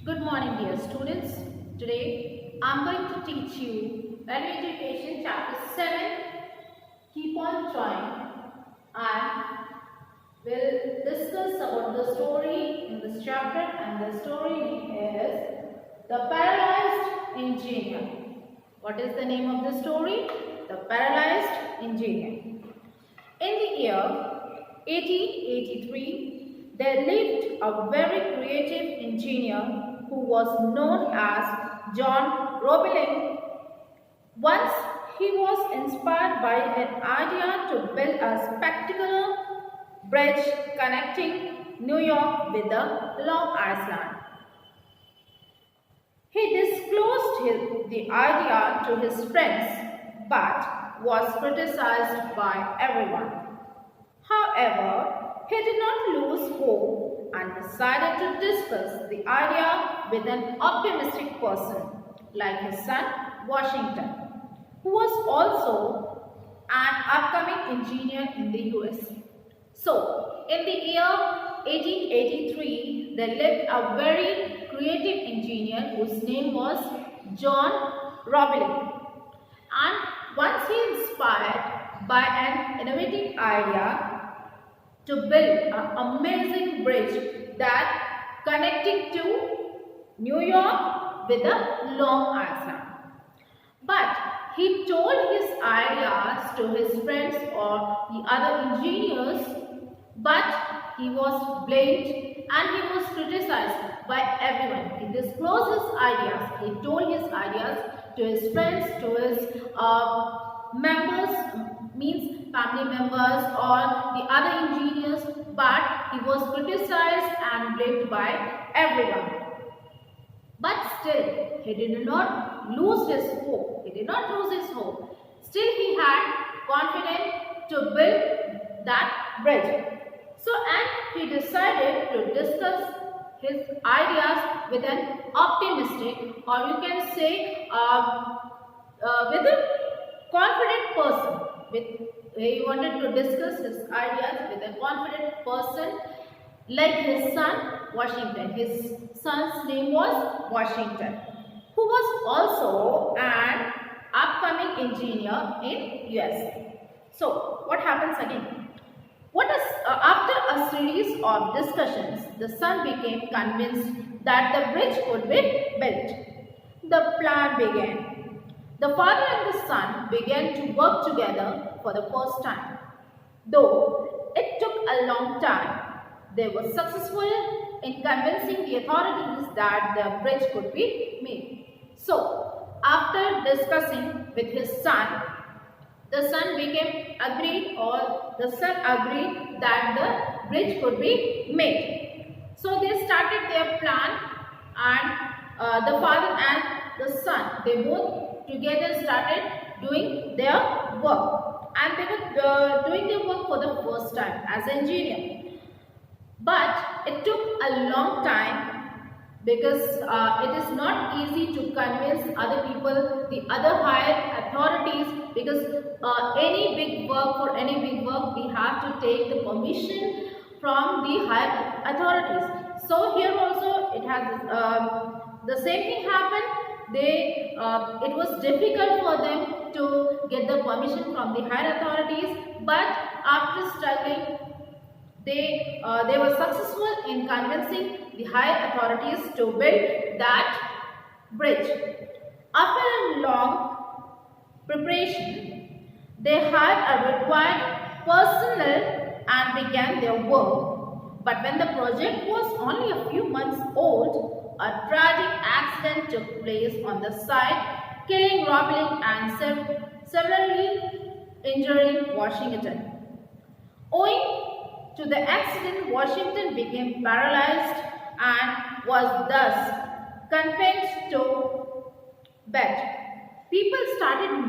Good morning, dear students. Today I am going to teach you Value Education Chapter 7. Keep on trying, and we'll discuss about the story in this chapter, and the story name is The Paralyzed Engineer. What is the name of the story? The Paralyzed Engineer. In the year 1883, there lived a very creative engineer who was known as John Roebling. Once he was inspired by an idea to build a spectacular bridge connecting New York with the Long Island. He disclosed the idea to his friends but was criticized by everyone. However, he did not lose hope and decided to discuss the idea with an optimistic person like his son Washington, who was also an upcoming engineer in the US. So, in the year 1883, there lived a very creative engineer whose name was John Roebling. And once he inspired by an innovative idea to build an amazing bridge that connecting to New York with the Long Island. But he told his ideas to his friends or the other engineers, but he was blamed and he was criticized by everyone. He disclosed his ideas, he told his ideas to his friends, to his members, means family members or the other engineers, but he was criticized and blamed by everyone. But still, he did not lose his hope. He did not lose his hope. Still, he had confidence to build that bridge. So, and he decided to discuss his ideas with an optimistic, or you can say with a confident person. He wanted to discuss his ideas with a confident person like his son Washington. His son's name was Washington, who was also an upcoming engineer in USA. So, what happens again? After a series of discussions, the son became convinced that the bridge could be built. The plan began. The father and the son began to work together for the first time. Though it took a long time, they were successful in convincing the authorities that the bridge could be made. So, after discussing with his son, the son agreed that the bridge could be made. So, they started their plan, and the father and the son, they both together started doing their work, and they were doing their work for the first time as an engineer. But it took a long time because it is not easy to convince other people, the other higher authorities, because any big work, we have to take the permission from the higher authorities. So here also it has the same thing happened. It was difficult for them to get the permission from the higher authorities, but after struggling, they were successful in convincing the higher authorities to build that bridge. After a long preparation, they had a required personnel and began their work. But when the project was only a few months old, a tragic accident took place on the site, killing Roebling and severely injuring Washington. Owing to the accident, Washington became paralyzed and was thus confined to bed. People started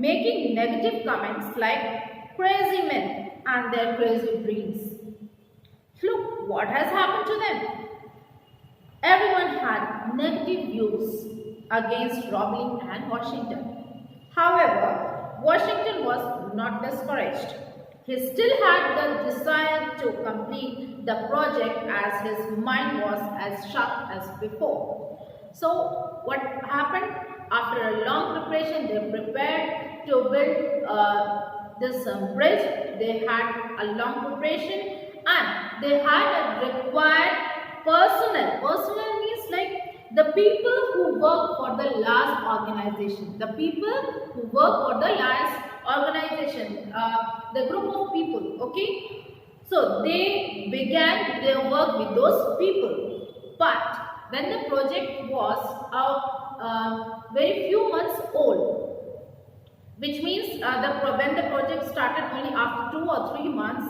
making negative comments like crazy men and their crazy dreams. Look what has happened to them. Everyone had negative views against Roebling and Washington. However, Washington was not discouraged. He still had the desire to complete the project as his mind was as sharp as before. So what happened? After a long preparation, they prepared to build this bridge. They had a long preparation and they had a required personnel. Personnel means like the people who work for the last organization. The people who work for the last organization. The group of people. Okay. So they began their work with those people. But when the project was very few months old, which means when the project started only after 2 or 3 months,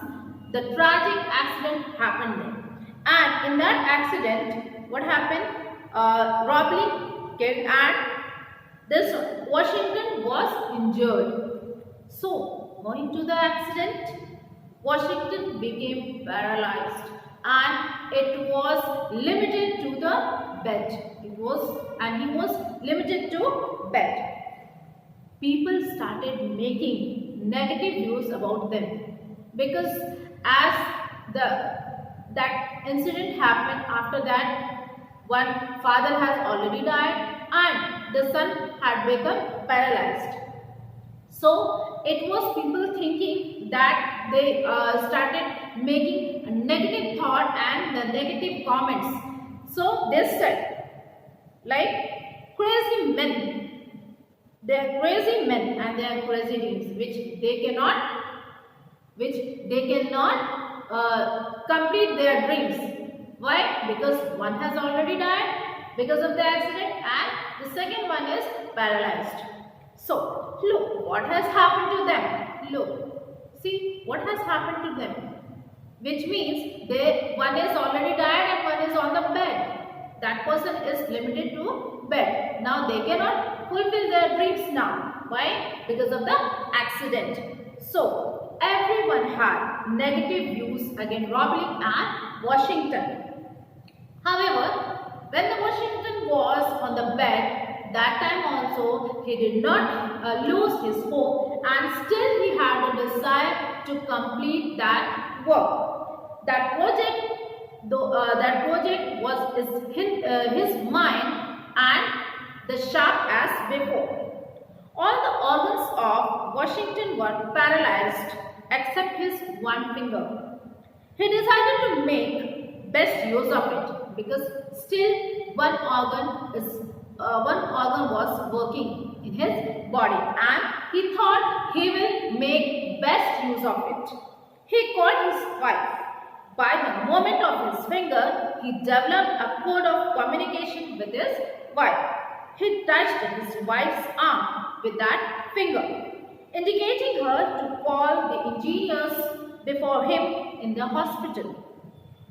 the tragic accident happened there. And in that accident, what happened? Robbery killed and this Washington was injured. So, owing to the accident, Washington became paralyzed and it was limited to the bed. He was limited to bed. People started making negative views about them because as that incident happened, after that one father has already died and the son had become paralyzed. So it was people thinking that they started making a negative thought and the negative comments. So they said like crazy men. They are crazy men and they are crazy dreams which they cannot complete their dreams. Why? Because one has already died because of the accident and the second one is paralyzed. So, look what has happened to them. Look, see what has happened to them. Which means one is already died and one is on the bed. That person is limited to bed. Now they cannot fulfill their dreams now. Why? Because of the accident. So, everyone had negative views against Roblin and Washington. However, when the Washington was on the bed, that time also he did not lose his hope and still he had a desire to complete that work. That project was his mind and the sharp as before. All the organs of Washington were paralyzed except his one finger. He decided to make best use of it because still one organ was working in his body and he thought he will make best use of it. He called his wife. By the movement of his finger, he developed a code of communication with his wife. He touched his wife's arm with that finger, indicating her to call the engineers before him in the hospital.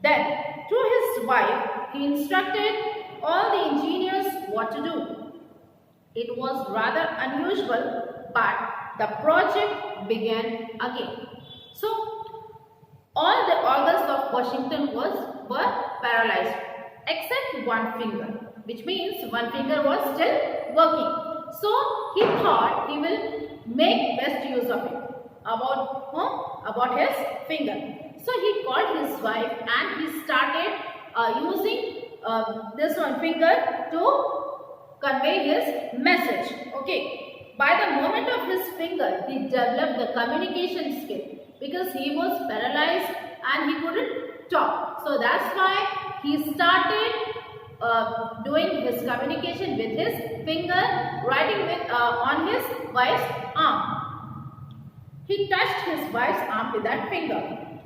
Then, through his wife, he instructed all the engineers what to do. It was rather unusual, but the project began again. So, all the organs of Washington were paralyzed except one finger, which means one finger was still working. So he thought he will make best use of it about his finger. So he called his wife and he started using this one finger to convey his message. Okay. By the movement of his finger, he developed the communication skill because he was paralyzed and he couldn't talk. So that's why he started doing his communication with his finger, writing on his wife's arm. He touched his wife's arm with that finger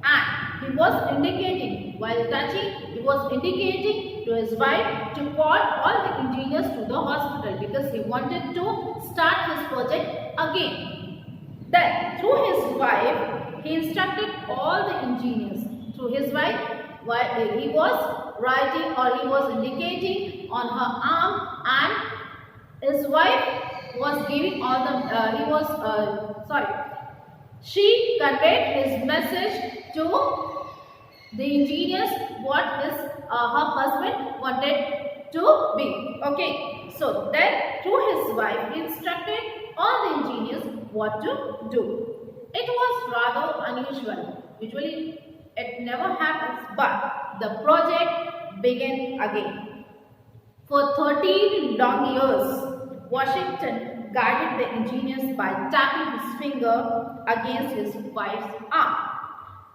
and he was indicating, while touching, he was indicating to his wife to call all the engineers to the hospital because he wanted to start his project again. Then, through his wife, he instructed all the engineers. Through his wife, while he was writing or he was indicating on her arm and his wife was giving all the, she conveyed his message to the engineers what her husband wanted to be. Okay, so then through his wife he instructed all the engineers what to do. It was rather unusual. Usually It never happens, but the project began again. For 13 long years, Washington guided the engineers by tapping his finger against his wife's arm.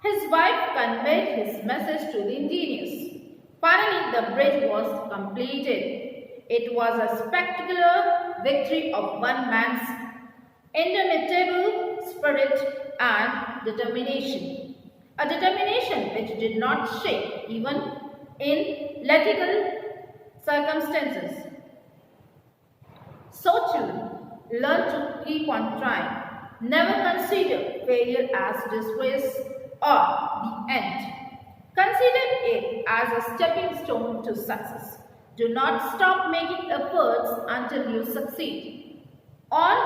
His wife conveyed his message to the engineers. Finally, the bridge was completed. It was a spectacular victory of one man's indomitable spirit and determination. A determination which did not shake even in lethal circumstances. So children, learn to keep on trying. Never consider failure as disgrace or the end. Consider it as a stepping stone to success. Do not stop making efforts until you succeed. On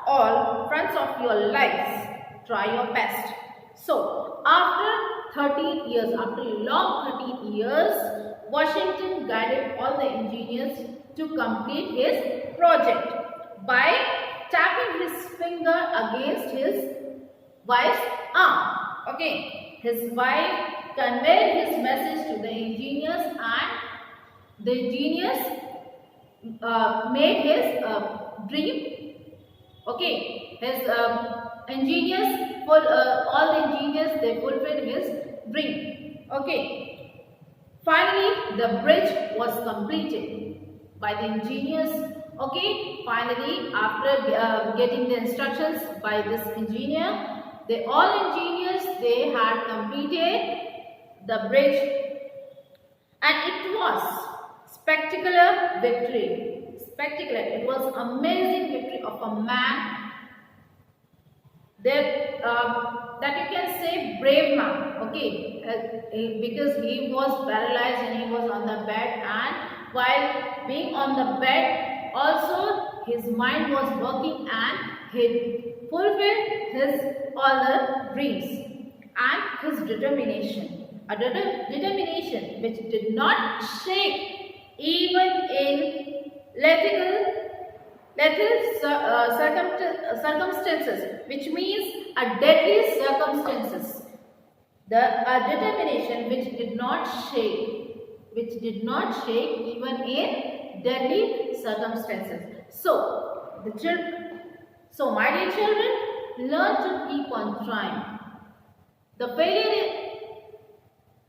all fronts of your lives, try your best. So, after 13 years, after a long 13 years, Washington guided all the engineers to complete his project by tapping his finger against his wife's arm. Okay, his wife conveyed his message to the engineers, and the engineers made his dream. Okay, his engineers, all the engineers, they fulfilled his dream. Okay, finally the bridge was completed by the engineers. Okay, finally after getting the instructions by this engineer, all engineers, they had completed the bridge, and it was spectacular victory. Spectacular. It was amazing victory of a man that you can say brave man. Okay, because he was paralyzed and he was on the bed, and while being on the bed, also his mind was working, and he fulfilled his all the dreams and his determination. A determination which did not shake even in lethal circumstances, which means a deadly circumstances. A determination which did not shake even in deadly circumstances. So, my dear children, learn to keep on trying. The failure,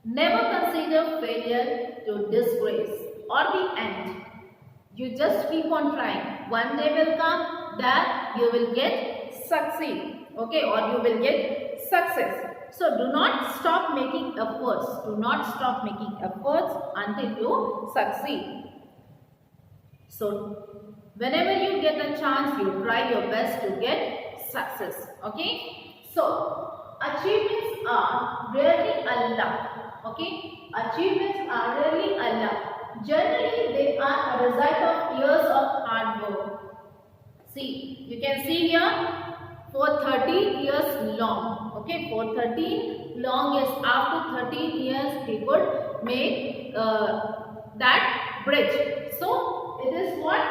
never consider failure to disgrace or the end. You just keep on trying. One day will come that you will get succeed. Okay, or you will get success. So do not stop making efforts. Do not stop making efforts until you succeed. So whenever you get a chance, you try your best to get success. Okay. So achievements are really a luck. Okay. Achievements are really a luck. Generally, they are a result of years of hard work. See, you can see here for 13 years long. Okay, for 13 long years, after 13 years, he could make that bridge. So, it is what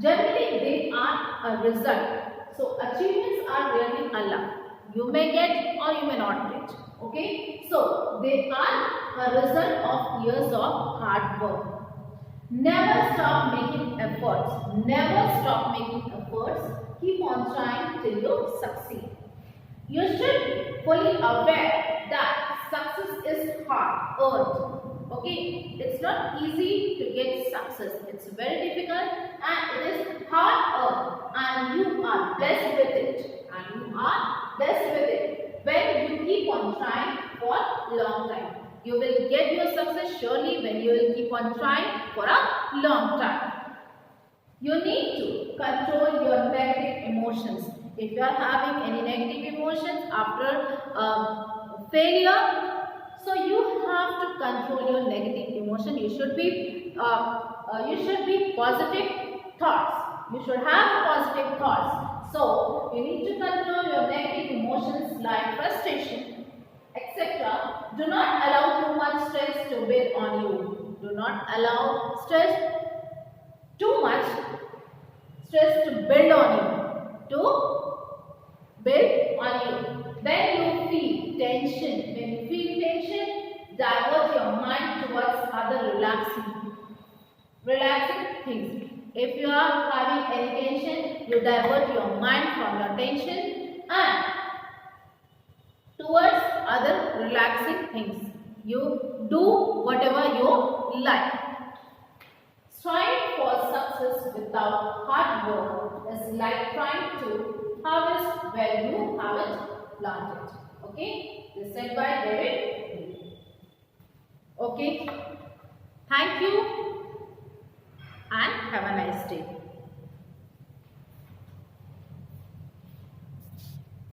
generally they are a result. So, achievements are really a luck. You may get or you may not get. Okay, so they are a result of years of hard work. Never stop making efforts. Never stop making efforts. Keep on trying till you succeed. You should be fully aware that success is hard earned. Okay, it's not easy to get success. It's very difficult and it is hard earned. And you are blessed with it. When you keep on trying for a long time. You will get your success surely when you will keep on trying for a long time. You need to control your negative emotions. If you are having any negative emotions after failure, so you have to control your negative emotion. You should be positive thoughts. You should have positive thoughts. So you need to control your negative emotions like frustration, etc. Do not allow too much stress to build on you. Do not allow too much stress to build on you. when you feel tension, divert your mind towards other relaxing things. If you are having any tension, you divert your mind from your tension and towards other relaxing things. You do whatever you like. Striving for success without hard work is like trying to harvest where you haven't planted. Okay? This is said by David. Okay? Thank you and have a nice day.